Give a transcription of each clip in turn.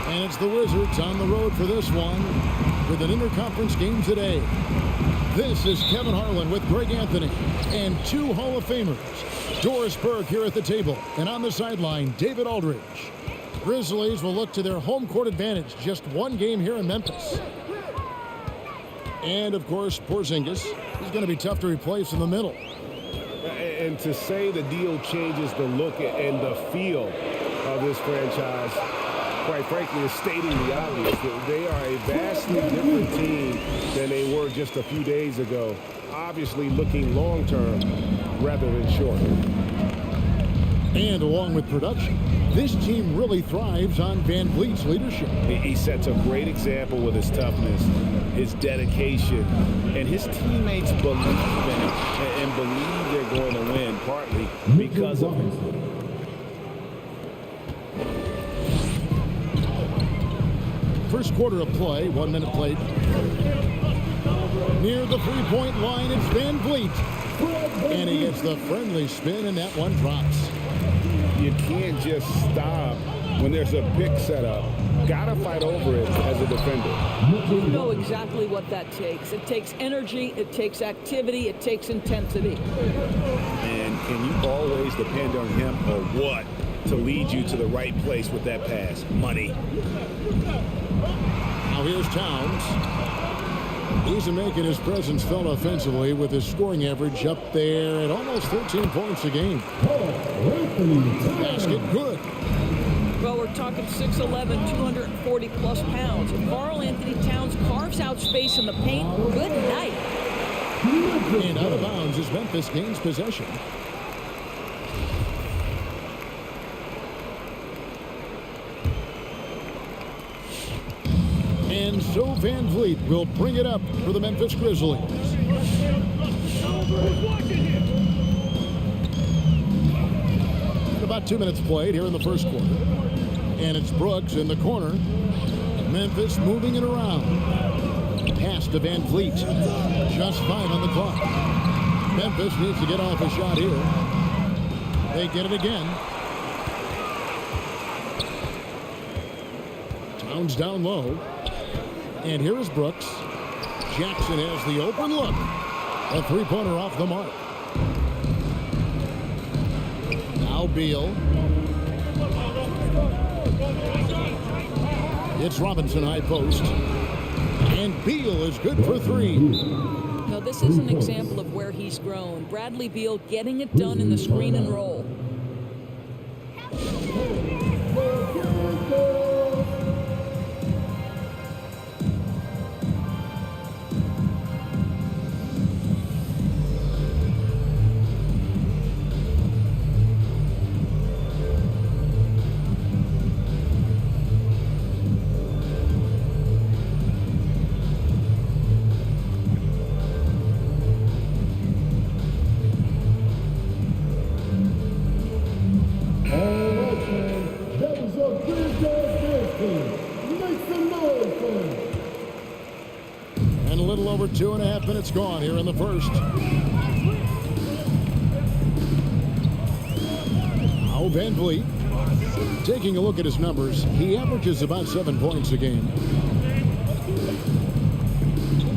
And it's the Wizards on the road for this one with an interconference game today. This is Kevin Harlan with Greg Anthony and two Hall of Famers. Doris Burke here at the table, and on the sideline, David Aldridge. Grizzlies will look to their home court advantage. Just one game here in Memphis. And, of course, Porzingis. He's going to be tough to replace in the middle. And to say the deal changes the look and the feel of this franchise, quite frankly, is stating the obvious. They are a vastly different team than they were just a few days ago. Obviously looking long-term rather than short. And along with production, this team really thrives on Van Vliet's leadership. He sets a great example with his toughness, his dedication, and his teammates believe in him and believe they're going to win, partly because of him. First quarter of play, 1 minute played. Near the three-point line, it's Van Vliet. And he gets the friendly spin, and that one drops. You can't just stop when there's a pick set up. Gotta fight over it as a defender. You know exactly what that takes. It takes energy, it takes activity, it takes intensity. And can you always depend on him or what to lead you to the right place with that pass? Money. Now here's Towns. He's making his presence felt offensively with his scoring average up there at almost 13 points a game. Basket good. Well, we're talking 6'11", 240-plus pounds. If Karl Anthony Towns carves out space in the paint, good night. And out of bounds as Memphis gains possession. And so Van Vliet will bring it up for the Memphis Grizzlies. About 2 minutes played here in the first quarter. And it's Brooks in the corner. Memphis moving it around. Pass to Van Vliet. Just 5 on the clock. Memphis needs to get off a shot here. They get it again. Towns down low. And here is Brooks. Jackson has the open look. A three-pointer off the mark. Now Beal. It's Robinson high post. And Beal is good for 3. Now, this is an example of where he's grown. Bradley Beal getting it done in the screen and roll. And a little over 2.5 minutes gone here in the first. Now Van Vliet. Taking a look at his numbers, he averages about 7 points a game.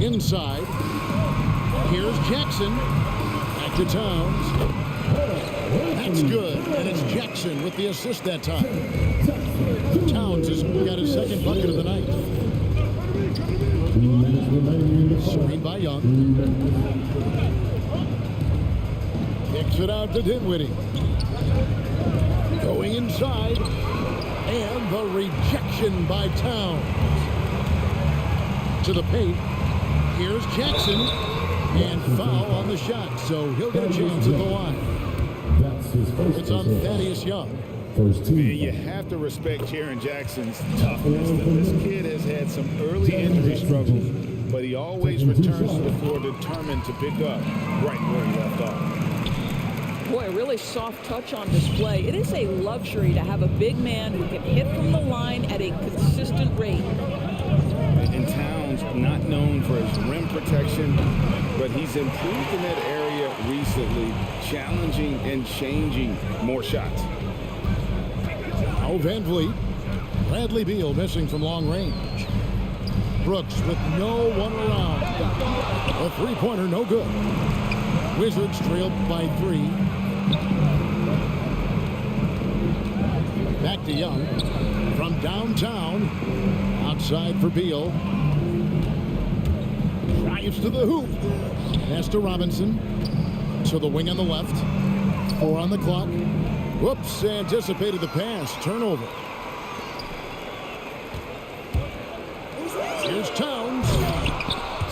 Inside. Here's Jackson. Back to Towns. That's good. And it's Jackson with the assist that time. Towns has got his second bucket of the night. Screen by Young. Kicks it out to Dinwiddie. Going inside. And the rejection by Towns. To the paint. Here's Jackson. And foul on the shot. So he'll get a chance at the line. It's on Thaddeus Young. You have to respect Jaren Jackson's toughness. This kid has had some early injury struggles, but he always returns to the floor determined to pick up right where he left off. Boy, a really soft touch on display. It is a luxury to have a big man who can hit from the line at a consistent rate. And Towns, not known for his rim protection, but he's improved in that area recently, challenging and changing more shots. Oh, Van Vliet. Bradley Beal missing from long range. Brooks with no one around. A three-pointer, no good. Wizards trailed by 3. Back to Young. From downtown. Outside for Beal. Drives to the hoop. Pass to Robinson. To the wing on the left. 4 on the clock. Whoops, anticipated the pass. Turnover. Here's Towns.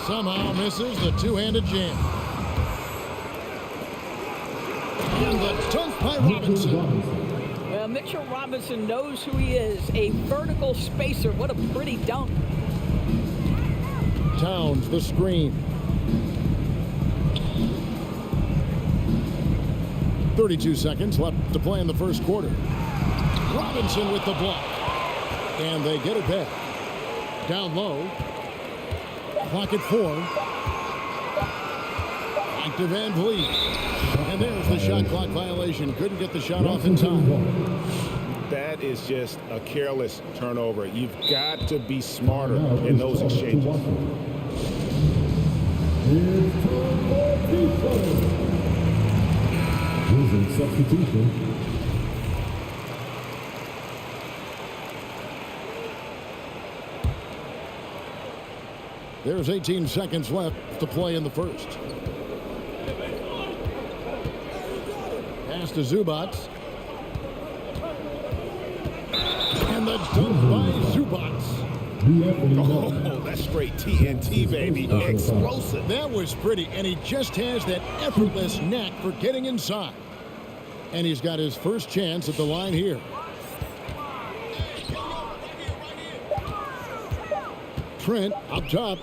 Somehow misses the two-handed jam. And the dunk by Robinson. Well, Mitchell Robinson knows who he is. A vertical spacer. What a pretty dunk. Towns, the screen. 32 seconds left to play in the first quarter. Robinson with the block. And they get it back. Down low. Clock at 4. Back to Van Vliet. And there's the shot clock violation. Couldn't get the shot off in time. That is just a careless turnover. You've got to be smarter in those exchanges. Substitution. There's 18 seconds left to play in the first. Pass to Zubac. And the dunk by Zubac. Oh, that's straight TNT, baby. Explosive. That was pretty, and he just has that effortless knack for getting inside. And he's got his first chance at the line here. Trent up top.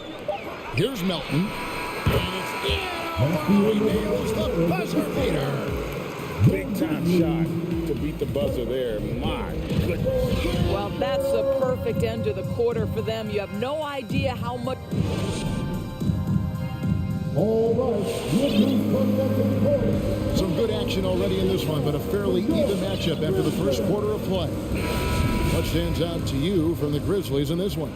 Here's Melton. And it's in. He nails the buzzer beater. Big time shot to beat the buzzer there. My goodness. Well, that's a perfect end to the quarter for them. You have no idea how much. All right. Some good action already in this one, but a fairly even matchup after the first quarter of play. What stands out to you from the Grizzlies in this one?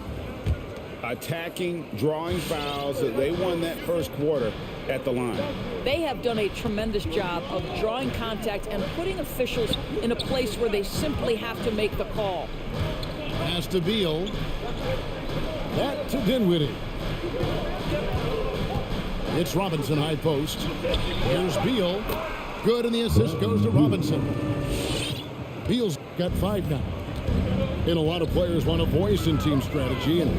Attacking, drawing fouls. They won that first quarter at the line. They have done a tremendous job of drawing contact and putting officials in a place where they simply have to make the call. Pass to Beal. Back to Dinwiddie. It's Robinson high post. Here's Beal. Good, and the assist goes to Robinson. Beal's got 5 now. And a lot of players want a voice in team strategy. And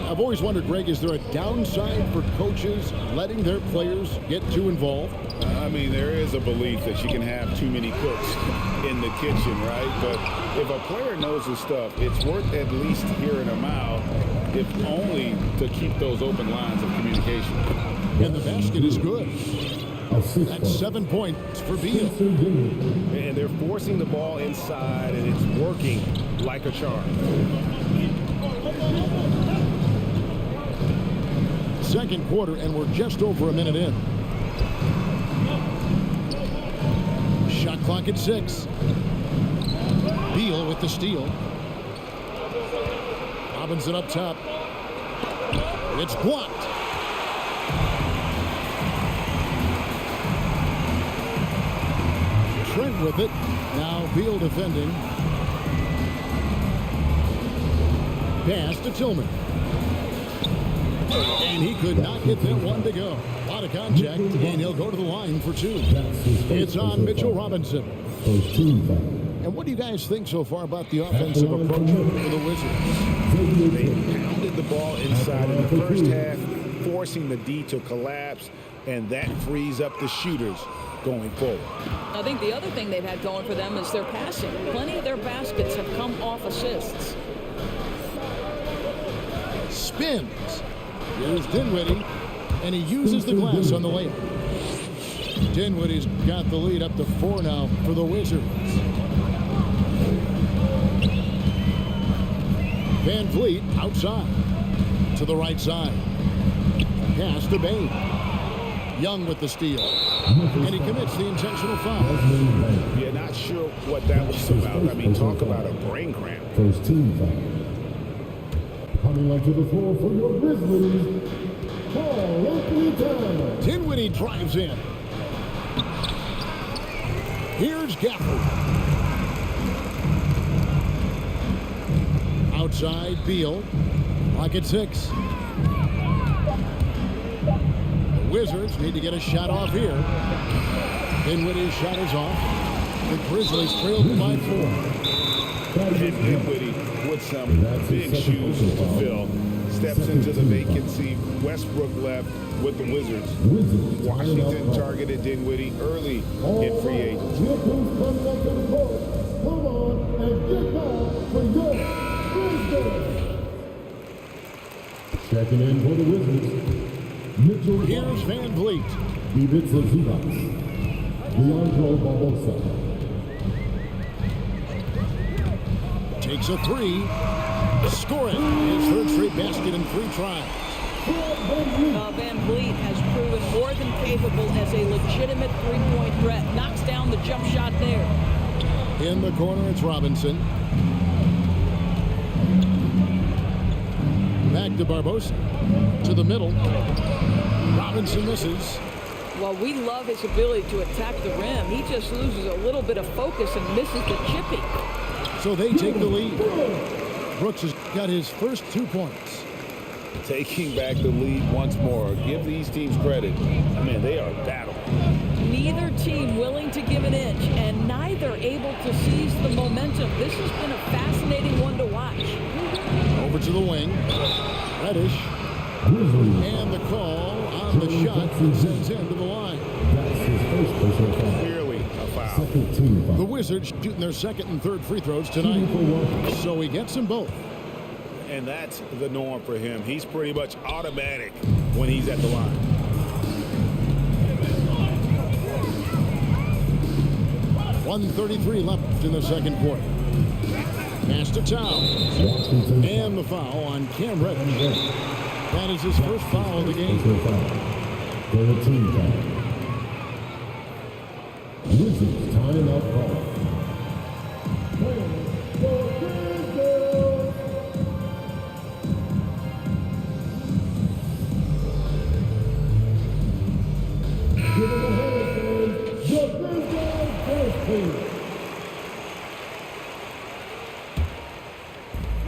I've always wondered, Greg, is there a downside for coaches letting their players get too involved? I mean, there is a belief that you can have too many cooks in the kitchen, right? But if a player knows his stuff, it's worth at least hearing them out, if only to keep those open lines of communication. And the basket is good. That's 7 points for Beal. And they're forcing the ball inside, and it's working like a charm. Second quarter, and we're just over a minute in. Shot clock at 6. Beal with the steal. Robinson up top. It's blocked. Trent with it. Now Beal defending. Pass to Tillman. And he could not get that one to go. A lot of contact, and he'll go to the line for 2. It's on Mitchell Robinson. And what do you guys think so far about the offensive approach for the Wizards? They pounded the ball inside in the first half, forcing the D to collapse, and that frees up the shooters going forward. I think the other thing they've had going for them is their passing. Plenty of their baskets have come off assists. Spins. Here's Dinwiddie, and he uses the glass on the layup. Dinwiddie's got the lead up to 4 now for the Wizards. Van Vliet outside to the right side. Pass to Bain. Young with the steal. And he commits the intentional foul. Yeah, not sure what that was about. I mean, talk about a brain cramp. First team foul. Coming onto the floor for your Grizzlies, Karl-Anthony Towns. Dinwiddie drives in. Here's Gafford. Outside, Beal. Clock at 6. The Wizards need to get a shot off here. Dinwiddie's shot is off. The Grizzlies trailed by 4. And Dinwiddie with some big shoes to fill. Steps into the vacancy. Westbrook left with the Wizards. Washington targeted Dinwiddie early in free agency. Look who's coming up to the court. Come on and get back for your Grizzlies. Checking in for the Wizards. Mitchell. Here's Van Vliet. Ivica Zubac. Leandro Barbosa. Takes a 3. Score it. His third straight basket in 3 tries. Van Vliet has proven more than capable as a legitimate three-point threat. Knocks down the jump shot there. In the corner, it's Robinson. Back to Barbosa. To the middle. Robinson misses. Well, we love his ability to attack the rim. He just loses a little bit of focus and misses the chippy. So they take the lead. Brooks has got his first 2 points. Taking back the lead once more. Give these teams credit. I mean, they are battling. Neither team willing to give an inch, and neither able to seize the momentum. This has been a fascinating one to watch. Over to the wing. Reddish. And the call on the shot sends him to the line. That's his first personal foul. Clearly a foul. Second team foul. The Wizards shooting their second and third free throws tonight. So he gets them both. And that's the norm for him. He's pretty much automatic when he's at the line. .133 left in the second quarter. Pass to Towns. And the foul on Cam Reddish. That is his first foul of the game. Third team foul. Wizards timeout call. Give him a hand, fans. The Grizzlies first team.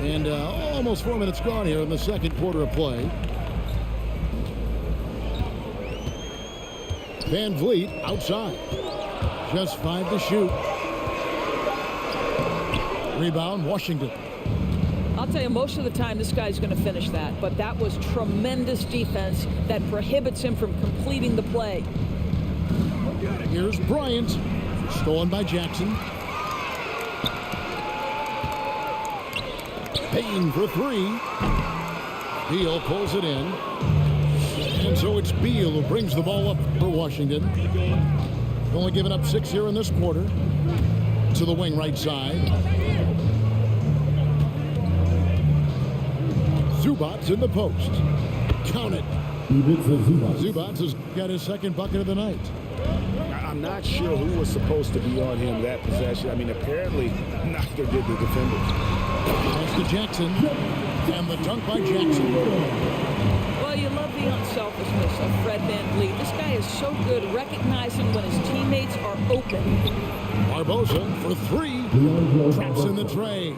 And almost 4 minutes gone here in the second quarter of play. Van Vliet outside. Just 5 to shoot. Rebound, Washington. I'll tell you, most of the time this guy's going to finish that, but that was tremendous defense that prohibits him from completing the play. Here's Bryant. Stolen by Jackson. Payne for 3. Beal pulls it in. And so it's Beal who brings the ball up for Washington. Only giving up 6 here in this quarter. To the wing right side. Zubac's in the post. Count it. Zubac's has got his second bucket of the night. I'm not sure who was supposed to be on him that possession. I mean, apparently neither did the defenders. Pass to Jackson. And the dunk by Jackson. Well, you love the unselfishness of Fred VanVleet. This guy is so good recognizing when his teammates are open. Barbosa for 3. Traps in the tray.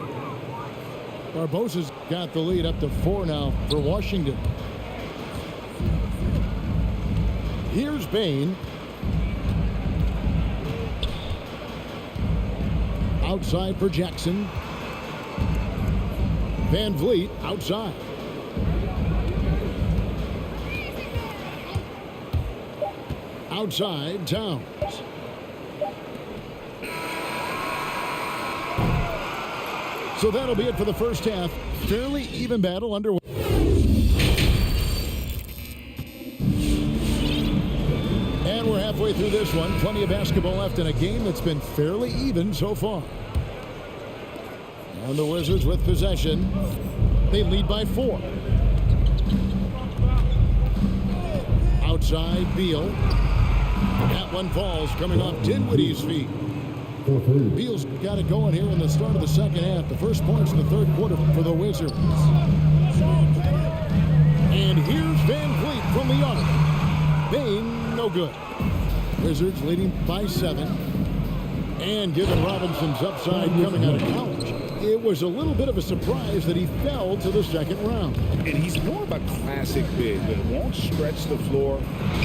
Barbosa's got the lead up to 4 now for Washington. Here's Bane. Outside for Jackson. Van Vliet outside. Outside, Towns. So that'll be it for the first half. Fairly even battle underway. And we're halfway through this one. Plenty of basketball left in a game that's been fairly even so far. And the Wizards with possession. They lead by 4. Outside, Beal. That one falls coming off Dinwiddie's feet. Beal's got it going here in the start of the second half. The first points in the third quarter for the Wizards. And here's Van Vliet from the arc. Bain, no good. Wizards leading by 7. And given Robinson's upside coming out of college, it was a little bit of a surprise that he fell to the second round. And he's more of a classic big that won't stretch the floor.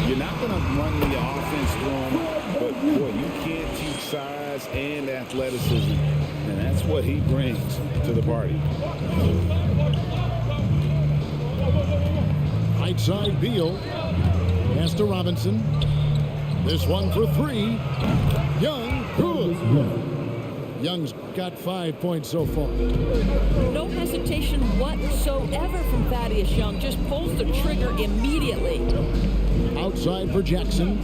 You're not going to run the offense through him, but boy, you can't teach size and athleticism, and that's what he brings to the party. Right side, Beal. Pass to Robinson. This one for 3. Young, good. Young's got 5 points so far. No hesitation whatsoever from Thaddeus Young. Just pulls the trigger immediately. Outside for Jackson.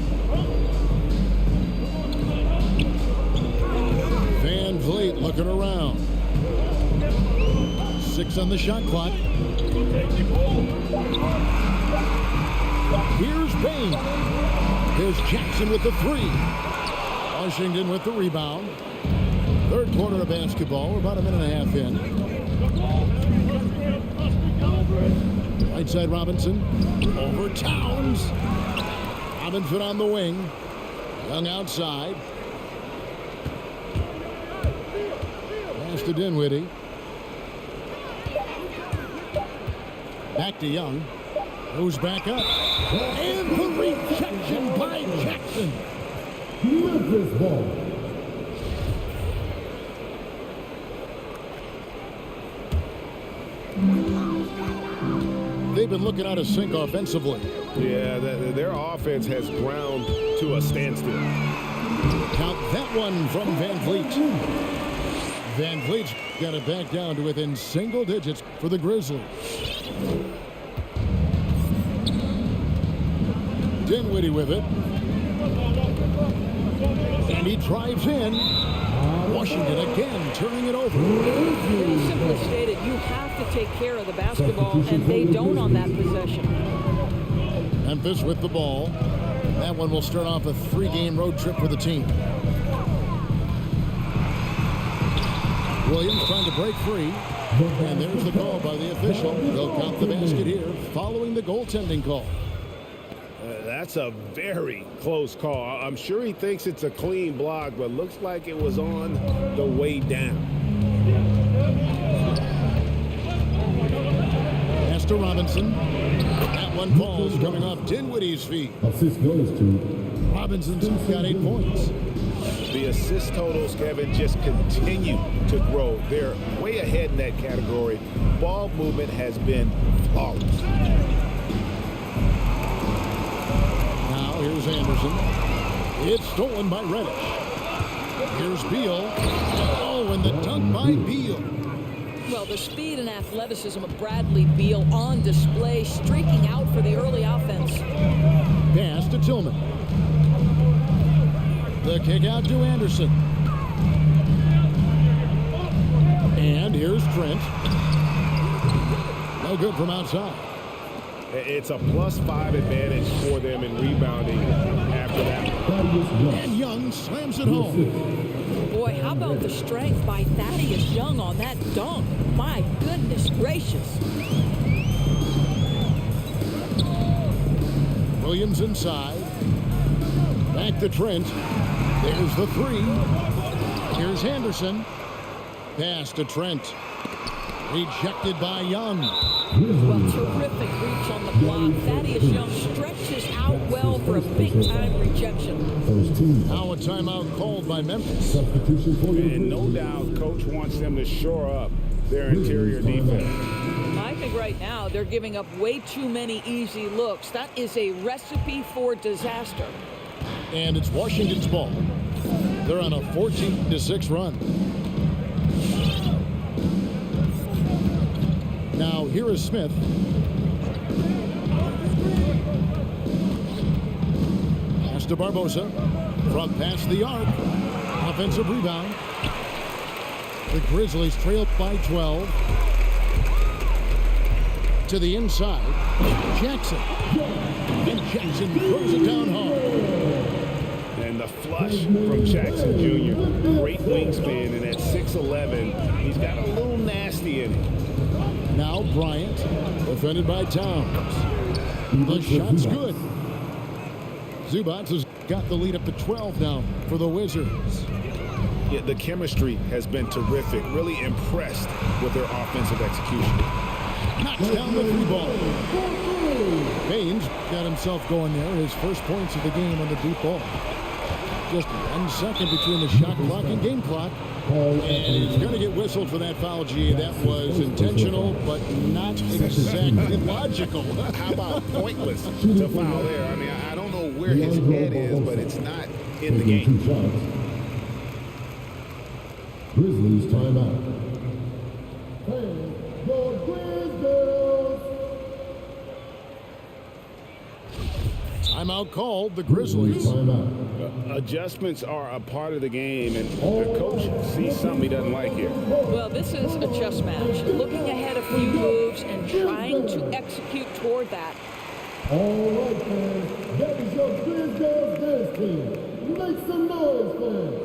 Van Vliet looking around. 6 on the shot clock. Here's Bain. Here's Jackson with the 3. Washington with the rebound. Third quarter of basketball. We're about a minute and a half in. Right side Robinson. Over Towns. Robinson on the wing. Young outside. Pass to Dinwiddie. Back to Young. Goes back up. And the rejection by Jackson. Memphis ball. They've been looking out of sync offensively. Yeah, their offense has ground to a standstill. Count that one from Van Vliet. Van Vliet's got it back down to within single digits for the Grizzlies. Dinwiddie with it. And he drives in. Washington again turning it over. Pretty simply stated, you have to take care of the basketball, and they don't on that possession. Memphis with the ball. That one will start off a 3-game road trip for the team. Williams trying to break free. And there's the call by the official. They'll count the basket here following the goaltending call. That's a very close call. I'm sure he thinks it's a clean block, but looks like it was on the way down. Pass to Robinson. That one falls coming off Dinwiddie's feet. Assist goes to Robinson's got 8 points. The assist totals, Kevin, just continue to grow. They're way ahead in that category. Ball movement has been flawless. Here's Anderson. It's stolen by Reddish. Here's Beal. Oh, and the dunk by Beal. Well, the speed and athleticism of Bradley Beal on display, streaking out for the early offense. Pass to Tillman. The kick out to Anderson. And here's Trent. No good from outside. It's a +5 advantage for them in rebounding after that. And Young slams it home. Boy, how about the strength by Thaddeus Young on that dunk? My goodness gracious. Williams inside. Back to Trent. There's the 3. Here's Henderson. Pass to Trent. Rejected by Young. Well, terrific reach on the block. Thaddeus Young stretches out well for a big-time rejection. Now a timeout called by Memphis. And no doubt, Coach wants them to shore up their interior defense. I think right now they're giving up way too many easy looks. That is a recipe for disaster. And it's Washington's ball. They're on a 14-6 run. Now here is Smith. Pass to Barbosa. From past the arc. Offensive rebound. The Grizzlies trail by 12. To the inside. Jackson. And Jackson throws it down hard. And the flush from Jackson Jr. Great wingspan, and at 6'11", he's got a little nasty in him. Now Bryant, defended by Towns. The shot's good. Zubac has got the lead up to 12 now for the Wizards. Yeah, the chemistry has been terrific. Really impressed with their offensive execution. Knocks down the three ball. Baines got himself going there. His first points of the game on the deep ball. Just 1 second between the shot clock and game clock. And he's going to get whistled for that foul, G. That was intentional, but not exactly logical. How about pointless to foul there? I mean, I don't know where his head is, but it's not in the game. Grizzlies timeout. Hey, your Grizzlies! Timeout called, the Grizzlies. Timeout. Adjustments are a part of the game, and the coach sees something he doesn't like here. Well, this is a chess match. Looking ahead a few moves and trying to execute toward that. All right, fans. That is your Grizzlies dance team. Make some noise, fans.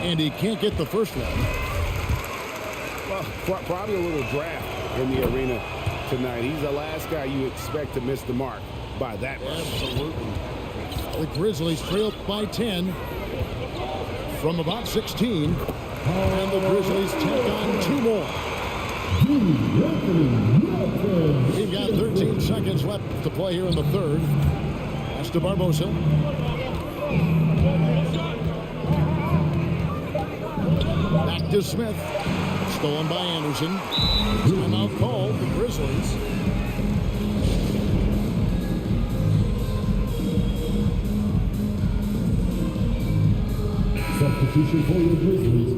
And he can't get the first one. Well, probably a little draft in the arena tonight. He's the last guy you expect to miss the mark by that much. Absolutely. The Grizzlies trailed by 10 from about 16. And the Grizzlies take on 2 more. We've got 13 seconds left to play here in the third. That's to Barbosa. Back to Smith. Stolen by Anderson. Timeout called, the Grizzlies. Substitution for your Grizzlies.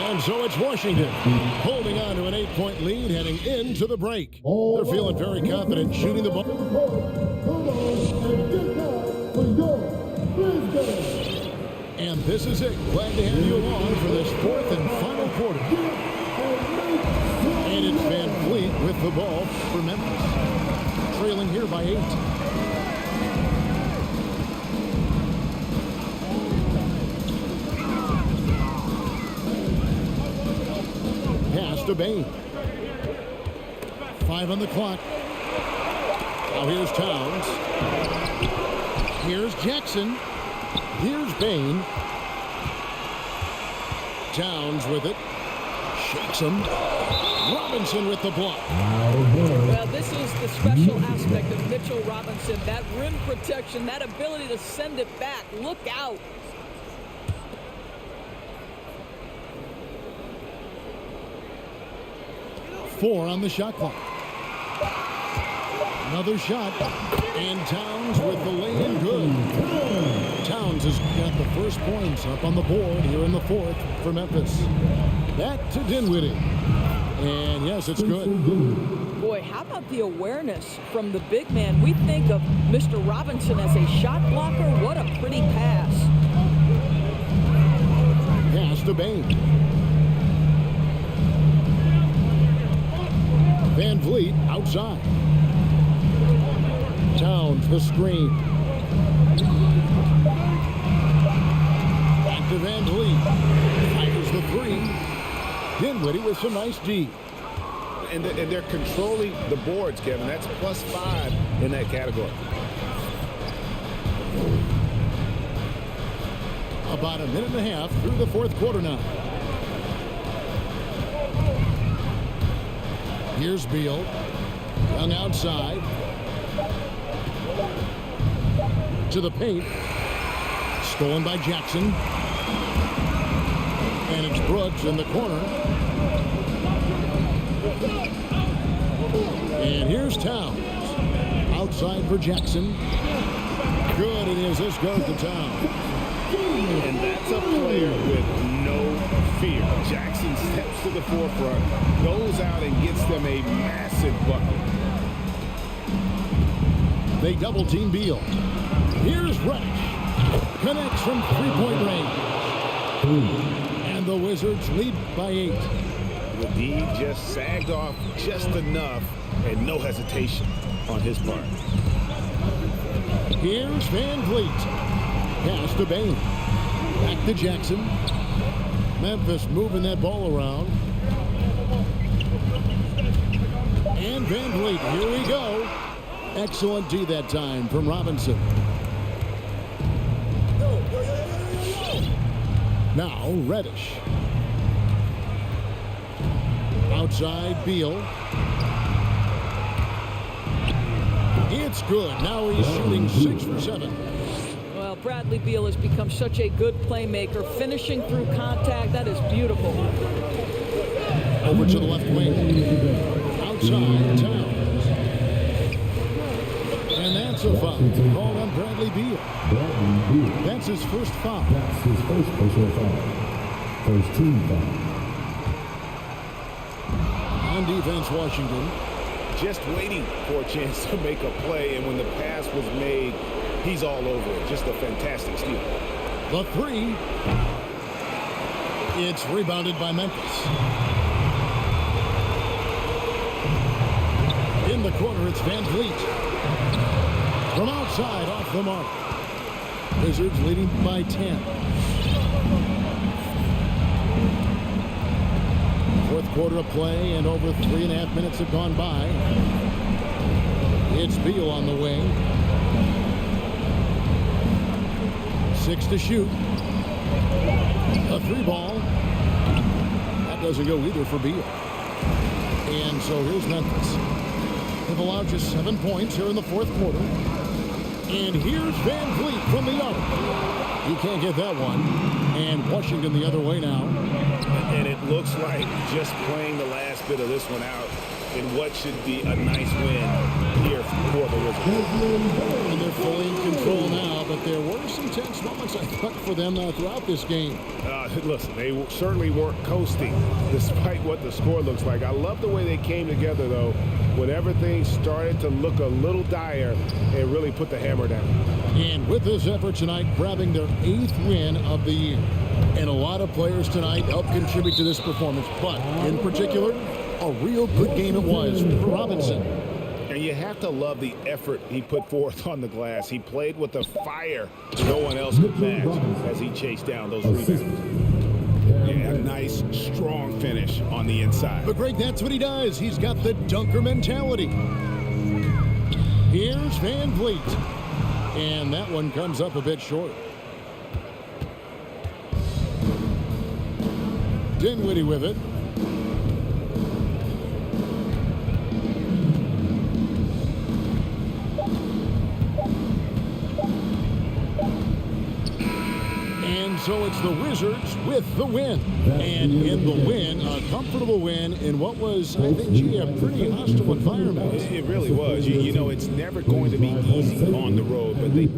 And so it's Washington holding on to an 8-point lead heading into the break. They're feeling very confident shooting the ball. Come on and get that for your Grizzlies. And this is it. Glad to have you along for this fourth and final quarter. And it's Van Fleet with the ball for Memphis. Trailing here by 8. Pass to Bain. 5 on the clock. Now here's Towns. Here's Jackson. Here's Bain. Towns with it. Shakes him. Robinson with the block. Well, this is the special aspect of Mitchell Robinson. That rim protection, that ability to send it back. Look out. Four on the shot clock. Another shot. And Towns with the lay-in good. Towns has got the first points up on the board here in the fourth for Memphis. Back to Dinwiddie. And yes, it's good. Boy, how about the awareness from the big man? We think of Mr. Robinson as a shot blocker. What a pretty pass. Pass to Bain. Van Vliet outside. Towns the screen. Back to Van Vliet. Fires the 3. Dinwiddie with some nice D. And they're controlling the boards, Kevin. That's +5 in that category. About a minute and a half through the fourth quarter now. Here's Beal. Young outside. To the paint. Stolen by Jackson. And it's Brooks in the corner. And here's Towns. Outside for Jackson. Good it is. This goes to Towns. And that's a player with no no fear. Jackson steps to the forefront, goes out and gets them a massive bucket. They double team Beal. Here's Reddish. Connects from three-point range. And the Wizards lead by 8. The D just sagged off just enough and no hesitation on his part. Here's Van Vliet. Pass to Bain. Back to Jackson. Memphis moving that ball around. And Van Vliet, here we go. Excellent D that time from Robinson. Now Reddish. Outside Beal. It's good. Now he's shooting 6 for 7. Well, Bradley Beal has become such a good playmaker, finishing through contact. That is beautiful. Over to the left wing. Outside Towns. And that's a foul called on Bradley Beal. That's his first foul. That's his first personal foul. First team foul. On defense, Washington. Just waiting for a chance to make a play, and when the pass was made, he's all over it. Just a fantastic steal. The three. It's rebounded by Memphis. In the corner, it's Van Vliet. From outside, off the mark. Wizards leading by 10. Fourth quarter of play, and over 3.5 minutes have gone by. It's Beal on the wing. 6 to shoot. A 3-ball. That doesn't go either for Beal. And so here's Memphis. They've allowed just 7 points here in the fourth quarter. And here's Van Vliet from the arc. He can't get that one. And Washington the other way now. And it looks like just playing the last bit of this one out in what should be a nice win here for the Wizards. And they're fully in control now, but there were some tense moments, I thought, for them throughout this game. Listen, they certainly weren't coasting despite what the score looks like. I love the way they came together, though, when everything started to look a little dire and really put the hammer down. And with this effort tonight, grabbing their 8th win of the year. And a lot of players tonight helped contribute to this performance, but in particular, a real good game it was for Robinson. And you have to love the effort he put forth on the glass. He played with a fire no one else could match as he chased down those rebounds. Yeah, a nice, strong finish on the inside. But Greg, that's what he does. He's got the dunker mentality. Here's Van Vliet. And that one comes up a bit short. Dinwiddie with it. And so it's the Wizards with the win. And in the win, a comfortable win in what was, I think, a pretty hostile environment. It really was. You know, it's never going to be easy on the road, but they...